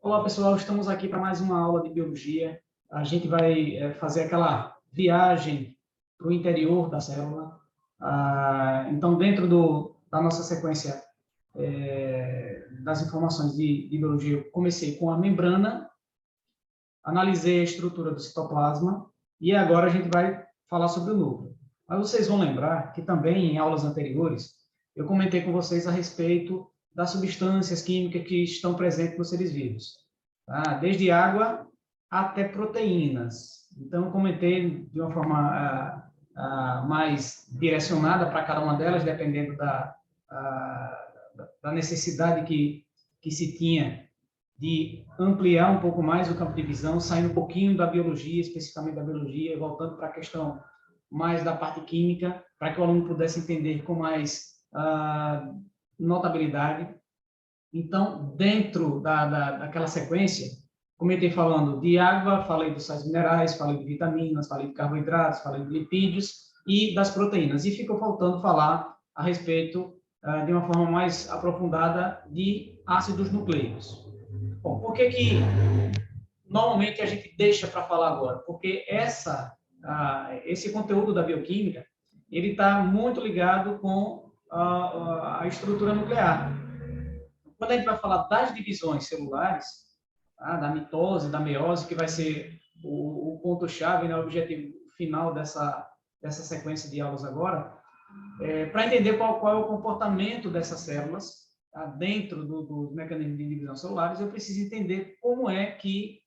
Olá, pessoal. Estamos aqui para mais uma aula de biologia. A gente vai fazer aquela viagem para o interior da célula. Então, dentro da nossa sequência das informações de biologia, eu comecei com a membrana, analisei a estrutura do citoplasma e agora a gente vai falar sobre o núcleo. Mas vocês vão lembrar que também em aulas anteriores eu comentei com vocês a respeito das substâncias químicas que estão presentes nos seres vivos, tá? Desde água até proteínas. Então, eu comentei de uma forma mais direcionada para cada uma delas, dependendo da necessidade que se tinha de ampliar um pouco mais o campo de visão, saindo um pouquinho da biologia, especificamente da biologia, e voltando para a questão mais da parte química, para que o aluno pudesse entender com mais notabilidade. Então, dentro daquela sequência, comecei falando de água, falei dos sais minerais, falei de vitaminas, falei de carboidratos, falei de lipídios e das proteínas. E ficou faltando falar a respeito, de uma forma mais aprofundada, de ácidos nucleicos. Bom, por que normalmente a gente deixa para falar agora? Porque esse conteúdo da bioquímica, ele está muito ligado com a estrutura nuclear. Quando a gente vai falar das divisões celulares, tá? Da mitose, da meiose, que vai ser o ponto-chave, né, o objetivo final dessa sequência de aulas agora, para entender qual é o comportamento dessas células, tá? Dentro dos mecanismos de divisão celulares, eu preciso entender como é que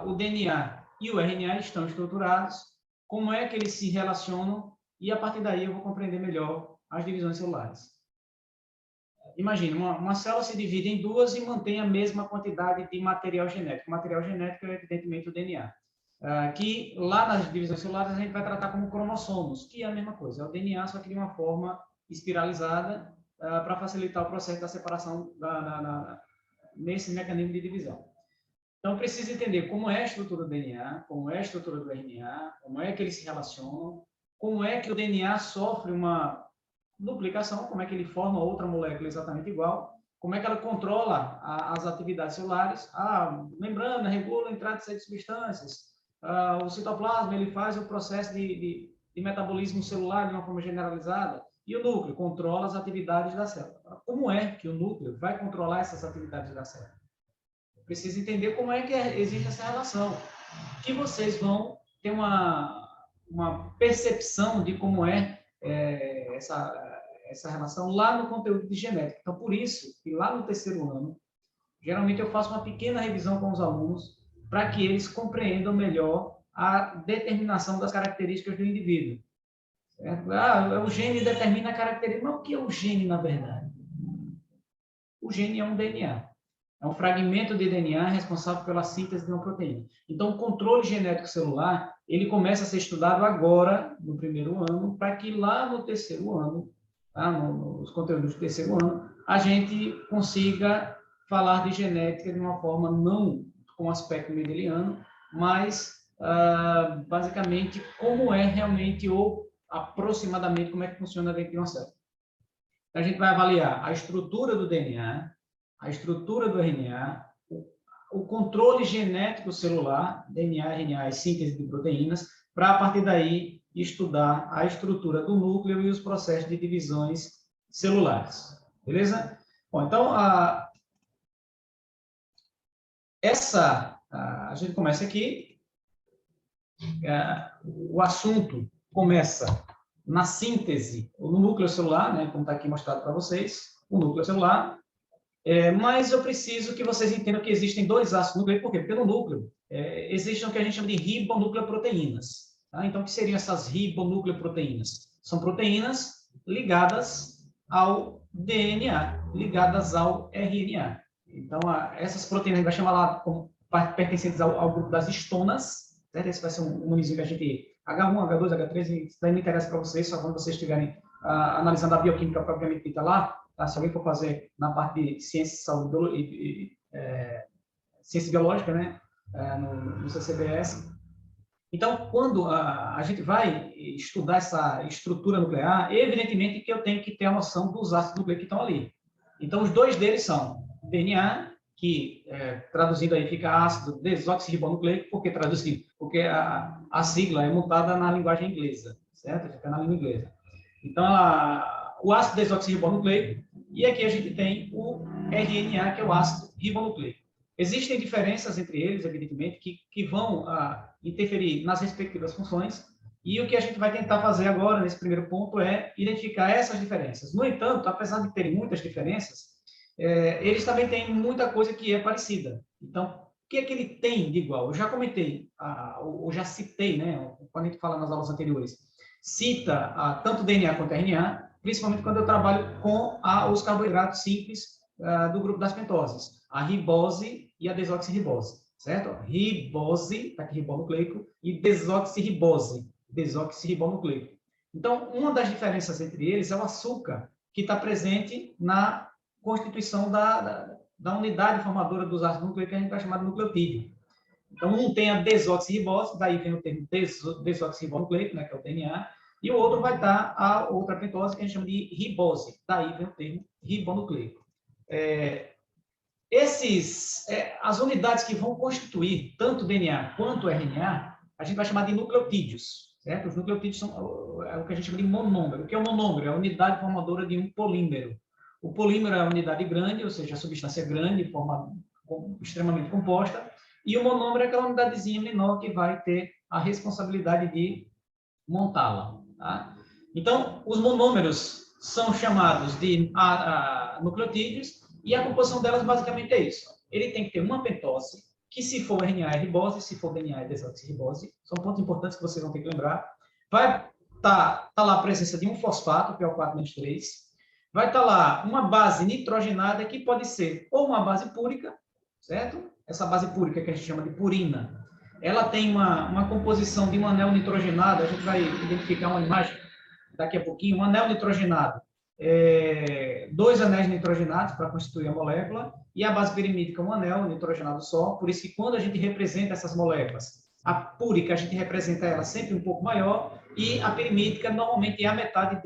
o DNA e o RNA estão estruturados, como é que eles se relacionam, e a partir daí eu vou compreender melhor as divisões celulares. Imagina, uma célula se divide em duas e mantém a mesma quantidade de material genético. O material genético é, evidentemente, o DNA. Que lá nas divisões celulares a gente vai tratar como cromossomos, que é a mesma coisa. É o DNA, só que de uma forma espiralizada, para facilitar o processo da separação nesse mecanismo de divisão. Então, precisa entender como é a estrutura do DNA, como é a estrutura do RNA, como é que eles se relacionam, como é que o DNA sofre uma duplicação, como é que ele forma outra molécula exatamente igual, como é que ela controla as atividades celulares, a membrana regula a entrada e saída de substâncias, o citoplasma ele faz o processo de metabolismo celular de uma forma generalizada, e o núcleo controla as atividades da célula. Como é que o núcleo vai controlar essas atividades da célula? Precisa entender como é que existe essa relação, que vocês vão ter uma percepção de como essa relação lá no conteúdo de genética. Então, por isso, que lá no terceiro ano, geralmente eu faço uma pequena revisão com os alunos para que eles compreendam melhor a determinação das características do indivíduo. Certo? O gene determina a característica. Mas o que é o gene, na verdade? O gene é um DNA. É um fragmento de DNA responsável pela síntese de uma proteína. Então, o controle genético celular, ele começa a ser estudado agora, no primeiro ano, para que lá no terceiro ano, tá? Nos conteúdos do terceiro ano, a gente consiga falar de genética de uma forma não com aspecto mendeliano, mas, basicamente, como é realmente, ou aproximadamente, como é que funciona dentro de uma célula. A gente vai avaliar a estrutura do DNA, a estrutura do RNA, o controle genético celular, DNA, RNA e síntese de proteínas, para, a partir daí, estudar a estrutura do núcleo e os processos de divisões celulares. Beleza? Bom, então, a gente começa aqui. O assunto começa na síntese, no núcleo celular, né, como está aqui mostrado para vocês, o núcleo celular. Mas eu preciso que vocês entendam que existem dois ácidos nucleicos. Por quê? Porque no núcleo existem o que a gente chama de ribonucleoproteínas. Tá? Então, o que seriam essas ribonucleoproteínas? São proteínas ligadas ao DNA, ligadas ao RNA. Então, essas proteínas a gente vai chamar lá como pertencentes ao grupo das histonas. Certo? Esse vai ser um nomezinho que a gente... H1, H2, H3, isso daí não interessa para vocês, só quando vocês estiverem analisando a bioquímica propriamente dita lá. Tá? Se alguém for fazer na parte de ciência, saúde e ciência biológica, né? No CCBS. Então, quando a gente vai estudar essa estrutura nuclear, evidentemente que eu tenho que ter a noção dos ácidos nucleicos que estão ali. Então, os dois deles são DNA que, traduzindo aí, fica ácido desoxirribonucleico. Por que traduzindo? Porque a sigla é mutada na linguagem inglesa, certo? Fica na língua inglesa. Então, o ácido desoxirribonucleico, e aqui a gente tem o RNA, que é o ácido ribonucleico. Existem diferenças entre eles, evidentemente, que vão interferir nas respectivas funções, e o que a gente vai tentar fazer agora, nesse primeiro ponto, é identificar essas diferenças. No entanto, apesar de terem muitas diferenças, eles também têm muita coisa que é parecida. Então, o que é que ele tem de igual? Eu já comentei, ou já citei, né, quando a gente fala nas aulas anteriores, cita tanto DNA quanto RNA, principalmente quando eu trabalho com os carboidratos simples do grupo das pentoses, a ribose e a desoxirribose, certo? Ribose, está aqui ribonucleico, e desoxirribose, desoxirribonucleico. Então, uma das diferenças entre eles é o açúcar, que está presente na constituição da unidade formadora dos ácidos nucleicos, que a gente vai chamar de nucleotídeo. Então, um tem a desoxirribose, daí vem o termo desoxirribonucleico, né, que é o DNA, e o outro vai dar a outra pentose, que a gente chama de ribose, daí vem o termo ribonucleico. As unidades que vão constituir tanto o DNA quanto o RNA, a gente vai chamar de nucleotídeos, certo? Os nucleotídeos são o que a gente chama de monômero. O que é o monômero? É a unidade formadora de um polímero. O polímero é a unidade grande, ou seja, a substância grande, extremamente composta, e o monômero é aquela unidadezinha menor que vai ter a responsabilidade de montá-la. Tá? Então, os monômeros são chamados de nucleotídeos, e a composição delas basicamente é isso. Ele tem que ter uma pentose, que se for RNA é ribose, se for DNA é desoxirribose. São pontos importantes que vocês vão ter que lembrar. Vai estar lá a presença de um fosfato, que é o 4-3. Vai estar lá uma base nitrogenada, que pode ser ou uma base púrica, certo? Essa base púrica que a gente chama de purina, ela tem uma composição de um anel nitrogenado. A gente vai identificar uma imagem daqui a pouquinho. Um anel nitrogenado, 2 anéis nitrogenados para constituir a molécula, e a base pirimídica um anel nitrogenado só. Por isso que quando a gente representa essas moléculas, a púrica a gente representa ela sempre um pouco maior, e a pirimídica normalmente é a metade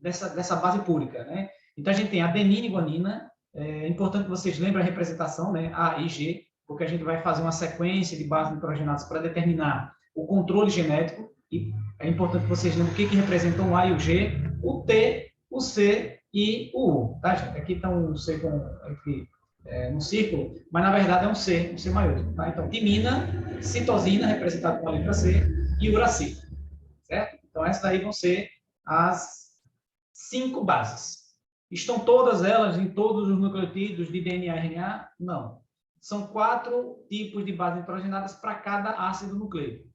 dessa base púrica, né? Então a gente tem adenina e guanina. É importante que vocês lembrem a representação, né? A e G, porque a gente vai fazer uma sequência de bases nitrogenadas para determinar o controle genético, e é importante que vocês lembrem o que representam o A e o G, o T, o C e o U, tá, gente? Aqui está um C no círculo, mas na verdade é um C maiúsculo, tá? Então, timina, citosina, representado com a letra C, e uracil, certo? Então, essas daí vão ser as 5 bases. Estão todas elas em todos os nucleotídeos de DNA e RNA? Não. São 4 tipos de bases nitrogenadas para cada ácido nucleico.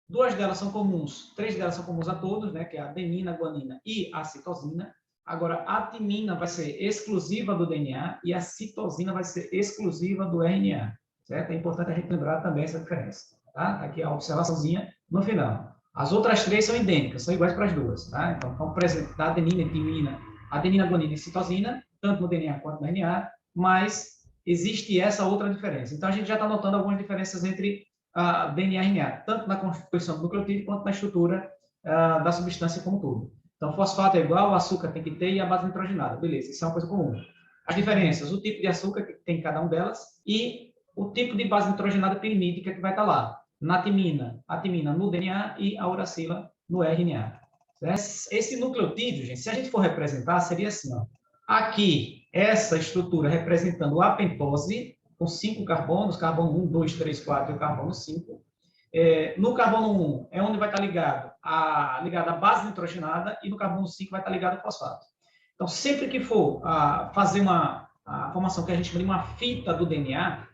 2 delas são comuns, 3 delas são comuns a todos, né, que é a adenina, a guanina e a citosina. Agora, a timina vai ser exclusiva do DNA e a citosina vai ser exclusiva do RNA, certo? É importante a gente lembrar também essa diferença, tá? Aqui a observaçãozinha no final. As outras 3 são idênticas, são iguais para as duas, tá? Então, estão presentes da adenina e timina, adenina, guanina e citosina, tanto no DNA quanto no RNA, mas existe essa outra diferença. Então, a gente já está notando algumas diferenças entre a DNA e RNA, tanto na constituição do nucleotídeo quanto na estrutura da substância como um todo. Então, fosfato é igual, o açúcar tem que ter e a base nitrogenada. Beleza, isso é uma coisa comum. As diferenças, o tipo de açúcar que tem em cada uma delas e o tipo de base nitrogenada pirimídica que vai estar lá. Na timina, a timina no DNA e a uracila no RNA. Esse nucleotídeo, gente, se a gente for representar, seria assim, ó. Aqui, essa estrutura representando a pentose, com 5 carbonos, carbono 1, 2, 3, 4 e o carbono 5. No carbono 1 é onde vai estar ligado a base nitrogenada, e no carbono 5 vai estar ligado o fosfato. Então, sempre que for fazer a formação que a gente chama de uma fita do DNA,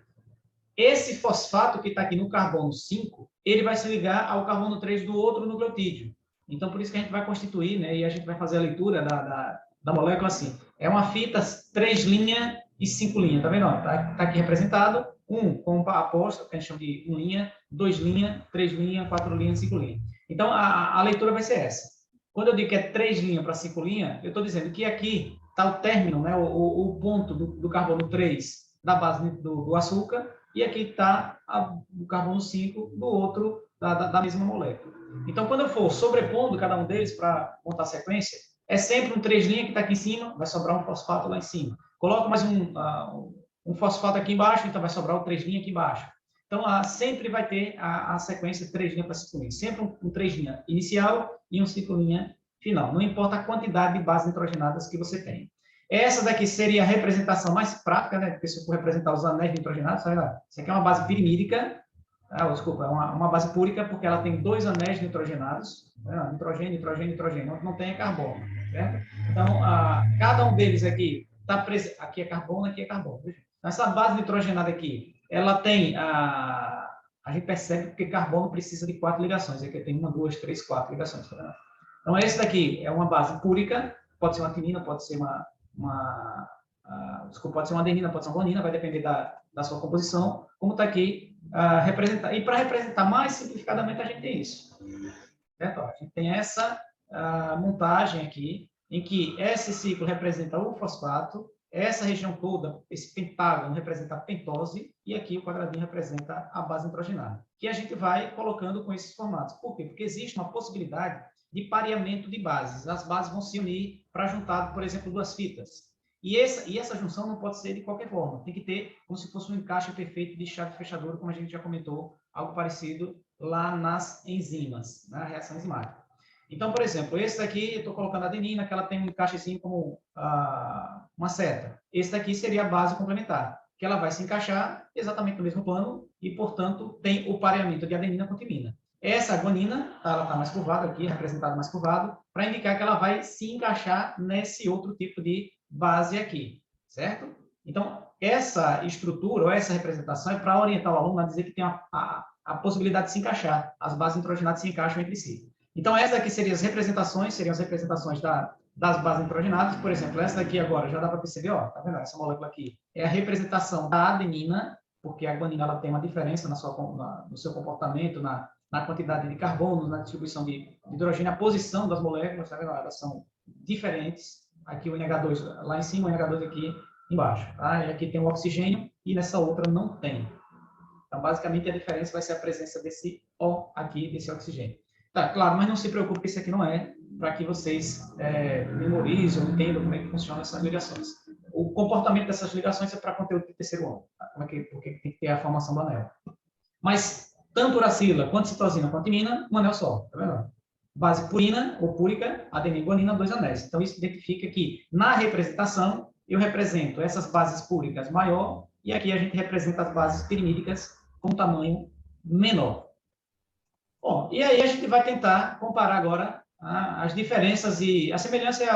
esse fosfato que está aqui no carbono 5, ele vai se ligar ao carbono 3 do outro nucleotídeo. Então, por isso que a gente vai constituir, né, e a gente vai fazer a leitura da molécula assim. É uma fita 3 linhas e 5 linhas, tá vendo? Tá aqui representado, 1 com a apóstrofe, que a gente chama de 1 linha, 2 linhas, 3 linhas, 4 linhas, 5 linhas. Então, a leitura vai ser essa. Quando eu digo que é 3 linhas para 5 linhas, eu estou dizendo que aqui está o término, né, o ponto do carbono 3 da base do açúcar, e aqui está o carbono 5 do outro, da mesma molécula. Então, quando eu for sobrepondo cada um deles para montar a sequência, É sempre um 3' que está aqui em cima, vai sobrar um fosfato lá em cima. Coloco mais um fosfato aqui embaixo, então vai sobrar o 3' aqui embaixo. Então, sempre vai ter a sequência 3' para 5'. Sempre um 3' inicial e um 5' final. Não importa a quantidade de bases nitrogenadas que você tem. Essa daqui seria a representação mais prática, né? Porque se eu for representar os anéis nitrogenados, olha lá. Isso aqui é uma base pirimídica. Desculpa, é uma base púrica, porque ela tem 2 anéis nitrogenados. Né? Nitrogênio, nitrogênio, nitrogênio. Não tem carbono, certo? Então, cada um deles aqui está presente. Aqui é carbono, aqui é carbono. Essa base nitrogenada aqui, ela tem a gente percebe porque carbono precisa de 4 ligações. Aqui tem 1, 2, 3, 4 ligações. Tá? Então, esse daqui é uma base púrica, pode ser uma timina, pode ser pode ser uma adenina, pode ser uma guanina, vai depender da sua composição, como está aqui representar. E para representar mais simplificadamente, a gente tem isso. Certo? A gente tem essa montagem aqui, em que esse ciclo representa o fosfato, essa região toda, esse pentágono representa a pentose, e aqui o quadradinho representa a base nitrogenada, que a gente vai colocando com esses formatos. Por quê? Porque existe uma possibilidade de pareamento de bases. As bases vão se unir para juntar, por exemplo, 2 fitas. E essa junção não pode ser de qualquer forma. Tem que ter como se fosse um encaixe perfeito de chave fechadura, como a gente já comentou, algo parecido lá nas enzimas, na reação enzimática. Então, por exemplo, esse daqui, eu estou colocando a adenina, que ela tem um encaixezinho como uma seta. Esse daqui seria a base complementar, que ela vai se encaixar exatamente no mesmo plano e, portanto, tem o pareamento de adenina com timina. Essa guanina, ela está mais curvada aqui, representada mais curvado, para indicar que ela vai se encaixar nesse outro tipo de base aqui, certo? Então, essa estrutura ou essa representação é para orientar o aluno a dizer que tem a possibilidade de se encaixar, as bases nitrogenadas se encaixam entre si. Então, essas aqui seriam as representações das bases nitrogenadas. Por exemplo, essa daqui agora, já dá para perceber, ó, tá vendo? Essa molécula aqui é a representação da adenina, porque a guanina ela tem uma diferença no seu comportamento, na quantidade de carbono, na distribuição de hidrogênio, a posição das moléculas, tá vendo? Elas são diferentes. Aqui o NH2 lá em cima, o NH2 aqui embaixo. Tá? E aqui tem o oxigênio e nessa outra não tem. Então, basicamente, a diferença vai ser a presença desse O aqui, desse oxigênio. Tá, claro, mas não se preocupe que isso aqui não é para que vocês memorizem ou entendam como é que funcionam essas ligações. O comportamento dessas ligações é para conteúdo de terceiro ano. Tá? Porque tem que ter a formação do anel. Mas, tanto uracila, quanto citosina, quanto timina, um anel só. Tá vendo? Base purina ou púrica, adenina e guanina, 2 anéis. Então, isso identifica que, na representação, eu represento essas bases púricas maior e aqui a gente representa as bases pirimídicas com tamanho menor. Bom, e aí a gente vai tentar comparar agora as diferenças e a semelhança é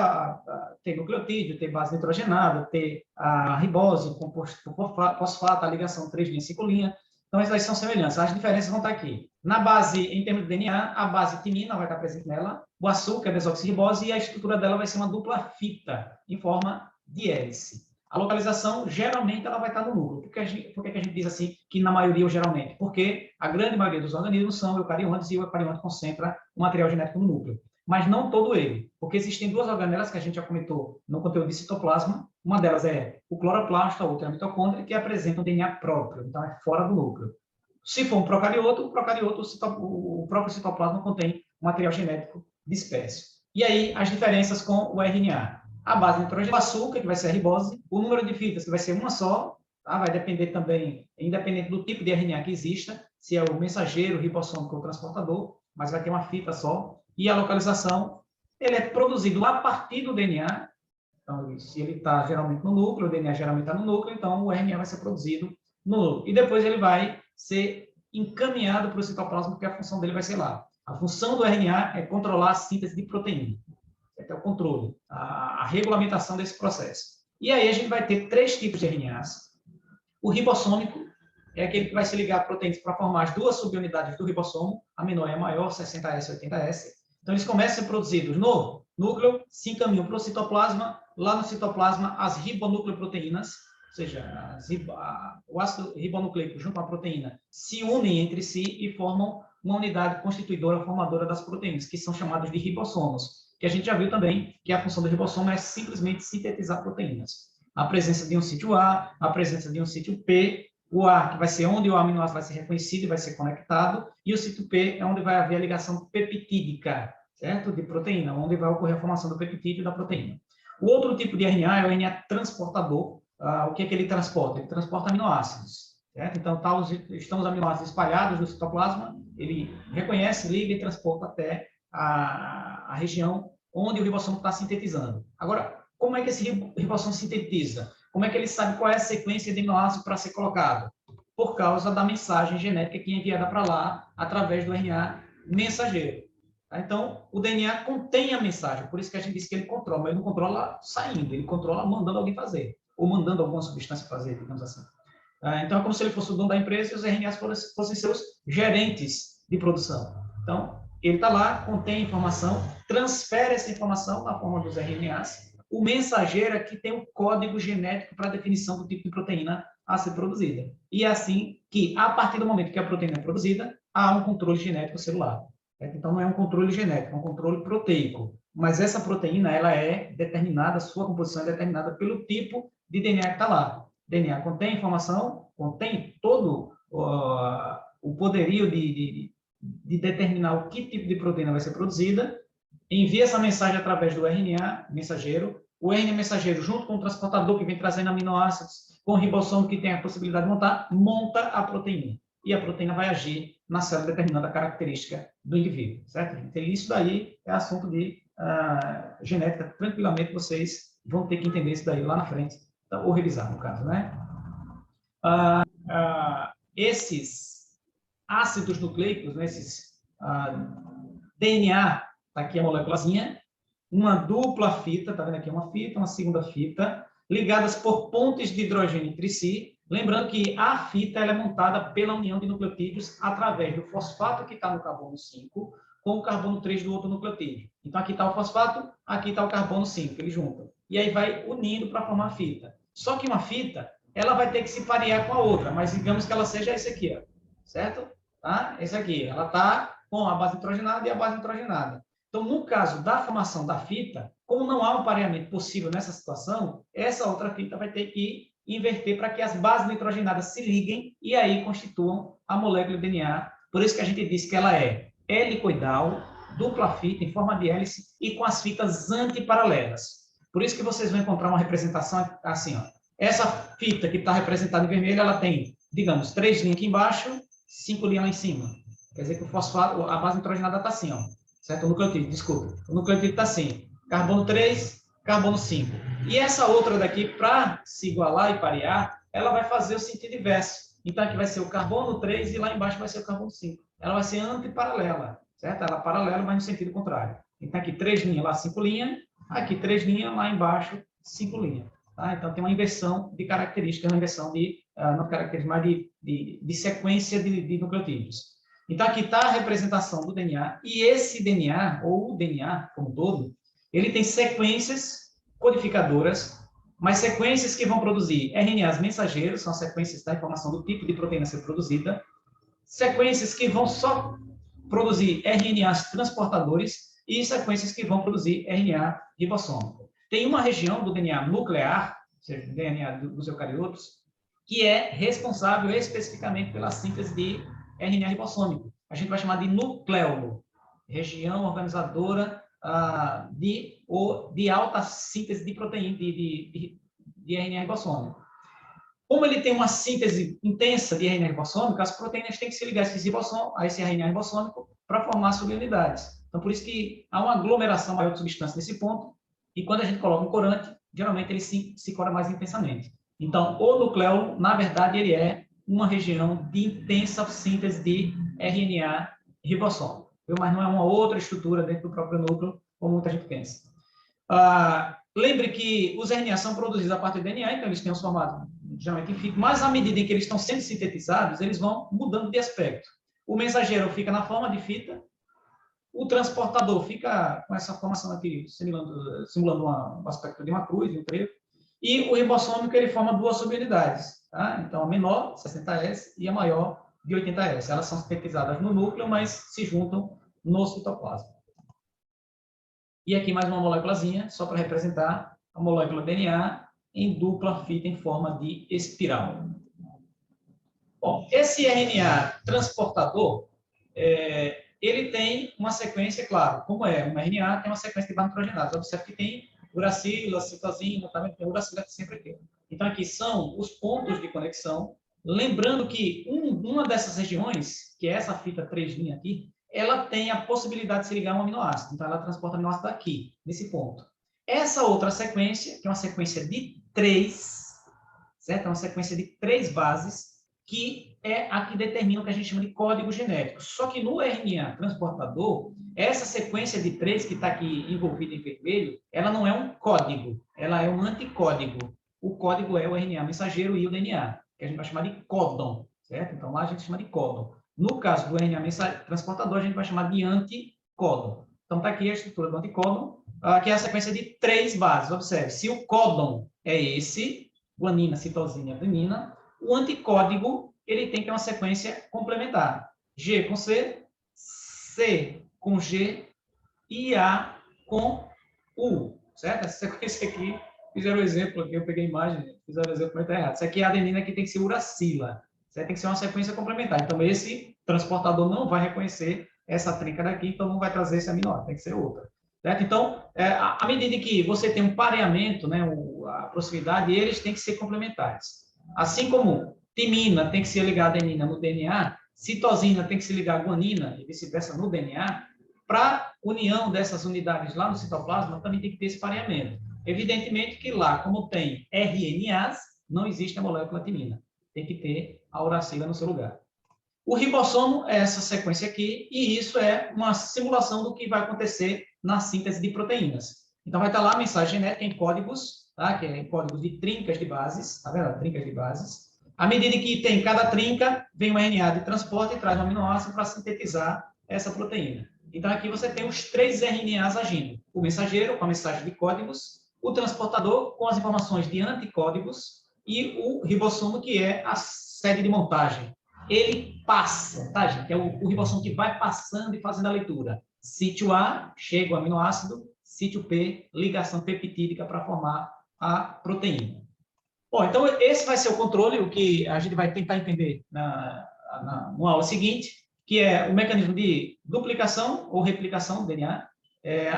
ter nucleotídeo, ter base nitrogenada, ter a ribose, composto por fosfato, a ligação 3' 5'. Então, essas são semelhanças. As diferenças vão estar aqui. Na base, em termos de DNA, a base timina vai estar presente nela, o açúcar, a desoxirribose, e a estrutura dela vai ser uma dupla fita, em forma de hélice. A localização, geralmente, ela vai estar no núcleo. Por que a gente diz assim, que na maioria ou geralmente? Porque a grande maioria dos organismos são eucariontes e o eucarionte concentra o material genético no núcleo. Mas não todo ele, porque existem 2 organelas que a gente já comentou no conteúdo de citoplasma. Uma delas é o cloroplasto, a outra é a mitocôndria, que apresenta um DNA próprio, então é fora do núcleo. Se for um procarioto, o próprio citoplasma contém material genético disperso. E aí, as diferenças com o RNA. A base nitrogenada, o açúcar, que vai ser a ribose, o número de fitas, que vai ser uma só, tá? Vai depender também, independente do tipo de RNA que exista, se é o mensageiro, ribossômico ou transportador, mas vai ter uma fita só. E a localização, ele é produzido a partir do DNA. Então, se ele está geralmente no núcleo, o DNA geralmente está no núcleo, então o RNA vai ser produzido no núcleo. E depois ele vai ser encaminhado para o citoplasma, porque a função dele vai ser lá. A função do RNA é controlar a síntese de proteína. É o controle, a regulamentação desse processo. E aí a gente vai ter 3 tipos de RNAs. O ribossômico é aquele que vai se ligar a proteínas para formar as 2 subunidades do ribossomo, a menor e a maior, 60S e 80S. Então, eles começam a ser produzidos no núcleo, se encaminham para o citoplasma. Lá no citoplasma, as ribonucleoproteínas, ou seja, o ácido ribonucleico junto com a proteína, se unem entre si e formam uma unidade constituidora, formadora das proteínas, que são chamadas de ribossomos, que a gente já viu também que a função do ribossomo é simplesmente sintetizar proteínas. A presença de um sítio A, a presença de um sítio P, o A, que vai ser onde o aminoácido vai ser reconhecido e vai ser conectado, e o sítio P é onde vai haver a ligação peptídica, certo? De proteína, onde vai ocorrer a formação do peptídeo da proteína. O outro tipo de RNA é o RNA transportador. O que é que ele transporta? Ele transporta aminoácidos, certo? Então, estão os aminoácidos espalhados no citoplasma, ele reconhece, liga e transporta até a região onde o ribossomo está sintetizando. Agora, como é que esse ribossomo sintetiza? Como é que ele sabe qual é a sequência de aminoácidos para ser colocado? Por causa da mensagem genética que é enviada para lá através do RNA mensageiro. Então, o DNA contém a mensagem, por isso que a gente diz que ele controla, mas ele não controla saindo, ele controla mandando alguém fazer, ou mandando alguma substância fazer, digamos assim. Então, é como se ele fosse o dono da empresa e os RNAs fossem seus gerentes de produção. Então, ele está lá, contém informação, transfere essa informação na forma dos RNAs. O mensageiro é que tem o código genético para a definição do tipo de proteína a ser produzida. E é assim que, a partir do momento que a proteína é produzida, há um controle genético celular. Então, não é um controle genético, é um controle proteico. Mas essa proteína, ela é determinada, sua composição é determinada pelo tipo de DNA que está lá. DNA contém informação, contém todo o poderio de determinar o que tipo de proteína vai ser produzida, envia essa mensagem através do RNA mensageiro, o RNA mensageiro, junto com o transportador que vem trazendo aminoácidos, com o ribossomo que tem a possibilidade de monta a proteína. E a proteína vai agir na célula determinando a característica do indivíduo, certo? Então, isso daí é assunto de genética. Tranquilamente, vocês vão ter que entender isso daí lá na frente, ou revisar, no caso, né? Esses ácidos nucleicos, né, esses DNA, tá aqui a moléculazinha, uma dupla fita, tá vendo aqui uma fita, uma segunda fita, ligadas por pontes de hidrogênio entre si, lembrando que a fita ela é montada pela união de nucleotídeos através do fosfato que está no carbono 5 com o carbono 3 do outro nucleotídeo. Então, aqui está o fosfato, aqui está o carbono 5, eles juntam. E aí vai unindo para formar a fita. Só que uma fita, ela vai ter que se parear com a outra, mas digamos que ela seja esse aqui, ó, certo? Tá? Esse aqui, ela está com a base nitrogenada e a base nitrogenada. Então, no caso da formação da fita, como não há um pareamento possível nessa situação, essa outra fita vai ter que inverter para que as bases nitrogenadas se liguem e aí constituam a molécula de DNA. Por isso que a gente diz que ela é helicoidal, dupla fita em forma de hélice e com as fitas antiparalelas. Por isso que vocês vão encontrar uma representação assim, ó. Essa fita que está representada em vermelho, ela tem, digamos, 3 linhas aqui embaixo, 5 linhas lá em cima. Quer dizer que o fosfato, a base nitrogenada está assim, ó. Certo? O nucleotídeo, desculpa. O nucleotídeo está assim, carbono 3, carbono 5. E essa outra daqui, para se igualar e parear, ela vai fazer o sentido inverso. Então, aqui vai ser o carbono 3 e lá embaixo vai ser o carbono 5. Ela vai ser antiparalela, certo? Ela é paralela, mas no sentido contrário. Então, aqui 3 linhas, lá 5 linhas. Aqui 3 linhas, lá embaixo 5 linhas. Tá? Então, tem uma inversão de características, uma inversão não características, mas de sequência de nucleotídeos. Então, aqui está a representação do DNA, e esse DNA, ou o DNA como um todo, ele tem sequências codificadoras, mas sequências que vão produzir RNAs mensageiros, são sequências da informação do tipo de proteína a ser produzida, sequências que vão só produzir RNAs transportadores e sequências que vão produzir RNA ribossômico. Tem uma região do DNA nuclear, ou seja, do DNA dos eucariotos, que é responsável especificamente pela síntese de RNA ribossômico. A gente vai chamar de nucleolo, região organizadora de alta síntese de proteína, de RNA ribossômico. Como ele tem uma síntese intensa de RNA ribossômico, as proteínas têm que se ligar a esse RNA ribossômico para formar subunidades. Então, por isso que há uma aglomeração maior de substância nesse ponto, e quando a gente coloca um corante, geralmente ele se cora mais intensamente. Então, o nucleolo, na verdade, ele é uma região de intensa síntese de RNA ribossômico, mas não é uma outra estrutura dentro do próprio núcleo, como muita gente pensa. Lembre que os RNAs são produzidos a partir do DNA, então eles têm um formato geralmente infinito, mas à medida em que eles estão sendo sintetizados, eles vão mudando de aspecto. O mensageiro fica na forma de fita, o transportador fica com essa formação aqui, simulando um aspecto de uma cruz, de um trevo, e o ribossômico ele forma duas subunidades. Tá? Então, a menor, 60S, e a maior, de 80S. Elas são sintetizadas no núcleo, mas se juntam no citoplasma. E aqui mais uma moléculazinha, só para representar a molécula DNA em dupla fita em forma de espiral. Bom, esse RNA transportador, ele tem uma sequência, claro, como é um RNA, tem uma sequência de bases nitrogenadas. Observe que tem uracila, citosina, também tem uracila que sempre tem. Então, aqui são os pontos de conexão. Lembrando que uma dessas regiões, que é essa fita 3' aqui, ela tem a possibilidade de se ligar a um aminoácido. Então, ela transporta aminoácido aqui, nesse ponto. Essa outra sequência, que é uma sequência de 3, certo? É uma sequência de 3 bases, que é a que determina o que a gente chama de código genético. Só que no RNA transportador, essa sequência de 3 que está aqui envolvida em vermelho, ela não é um código, ela é um anticódigo. O código é o RNA mensageiro e o DNA, que a gente vai chamar de códon, certo? Então, lá a gente chama de códon. No caso do RNA transportador, a gente vai chamar de anticódon. Então, está aqui a estrutura do anticódon, que é a sequência de 3 bases. Observe, se o códon é esse, guanina, citosina e adenina, o anticódigo ele tem que ter uma sequência complementar. G com C, C com G e A com U, certo? Essa sequência aqui, fizeram o exemplo aqui, eu peguei a imagem, fizeram o exemplo, mas está errado. Isso aqui é a adenina que tem que ser uracila, certo? Tem que ser uma sequência complementar. Então, esse transportador não vai reconhecer essa trinca daqui, então não vai trazer esse aminoácido, tem que ser outra. Certo? Então, à medida que você tem um pareamento, né, a proximidade, eles têm que ser complementares. Assim como timina tem que se ligar a adenina no DNA, citosina tem que se ligar a guanina e vice-versa no DNA, para união dessas unidades lá no citoplasma também tem que ter esse pareamento. Evidentemente que lá, como tem RNAs, não existe a molécula timina. Tem que ter a uracila no seu lugar. O ribossomo é essa sequência aqui, e isso é uma simulação do que vai acontecer na síntese de proteínas. Então, vai estar lá a mensagem genética em códigos, tá? Que é em códigos de trincas de bases, tá vendo? Trincas de bases. À medida que tem cada trinca, vem uma RNA de transporte e traz um aminoácido para sintetizar essa proteína. Então, aqui você tem os 3 RNAs agindo. O mensageiro, com a mensagem de códigos, o transportador, com as informações de anticódigos, e o ribossomo, que é a sede de montagem. Ele passa, tá, gente? É o ribossomo que vai passando e fazendo a leitura. Sítio A, chega o aminoácido, sítio P, ligação peptídica para formar a proteína. Bom, então esse vai ser o controle, o que a gente vai tentar entender na aula seguinte, que é o mecanismo de duplicação ou replicação do DNA,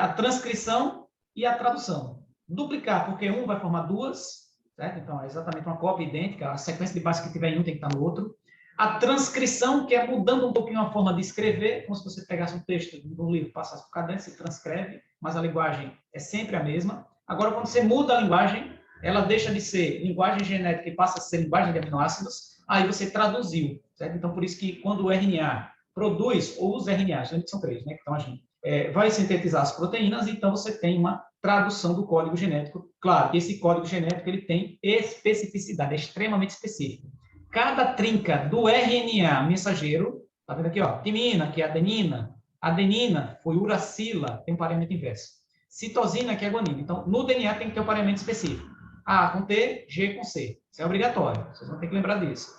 a transcrição e a tradução. Duplicar, porque um vai formar duas, certo? Então é exatamente uma cópia idêntica, a sequência de base que tiver em um tem que estar no outro. A transcrição, que é mudando um pouquinho a forma de escrever, como se você pegasse um texto de um livro, passasse por cadência e transcreve, mas a linguagem é sempre a mesma. Agora, quando você muda a linguagem, ela deixa de ser linguagem genética e passa a ser linguagem de aminoácidos, aí você traduziu, certo? Então, por isso que quando o RNA produz, ou os RNAs, que são 3, né, que estão agindo, vai sintetizar as proteínas, então você tem uma tradução do código genético. Claro que esse código genético ele tem especificidade, é extremamente específico. Cada trinca do RNA mensageiro, tá vendo aqui, ó, timina, que é adenina, adenina foi uracila, tem um pareamento inverso. Citosina, que é guanina. Então, no DNA tem que ter um pareamento específico. A com T, G com C. Isso é obrigatório, vocês vão ter que lembrar disso.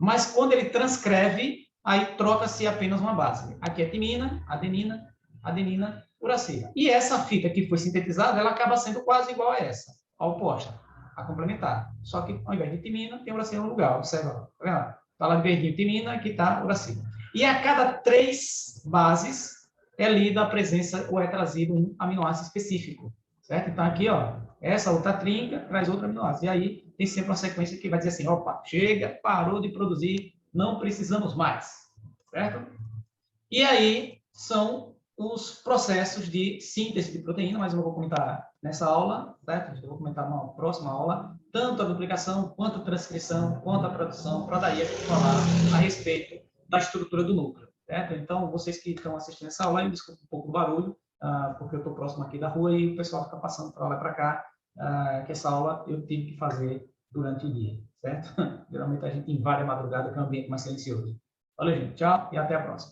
Mas quando ele transcreve, aí troca-se apenas uma base. Aqui é timina, adenina, uracila. E essa fita que foi sintetizada, ela acaba sendo quase igual a essa, a oposta, a complementar. Só que ao invés de timina, tem uracila no lugar. Observa, tá vendo? Está lá de verdinho timina, aqui está uracila. E a cada 3 bases é lida a presença ou é trazido um aminoácido específico, certo? Então aqui, ó, essa outra trinca traz outro aminoácido. E aí tem sempre uma sequência que vai dizer assim, opa, chega, parou de produzir, não precisamos mais, certo? E aí são os processos de síntese de proteína, mas eu não vou comentar nessa aula, certo? Eu vou comentar numa próxima aula, tanto a duplicação, quanto a transcrição, quanto a produção, para daí a gente falar a respeito da estrutura do núcleo, certo? Então, vocês que estão assistindo essa aula, eu desculpo um pouco do barulho, porque eu estou próximo aqui da rua e o pessoal fica passando para lá e para cá, que essa aula eu tive que fazer durante o dia, certo? Geralmente a gente invade a madrugada, que é um ambiente mais silencioso. Valeu, gente. Tchau e até a próxima.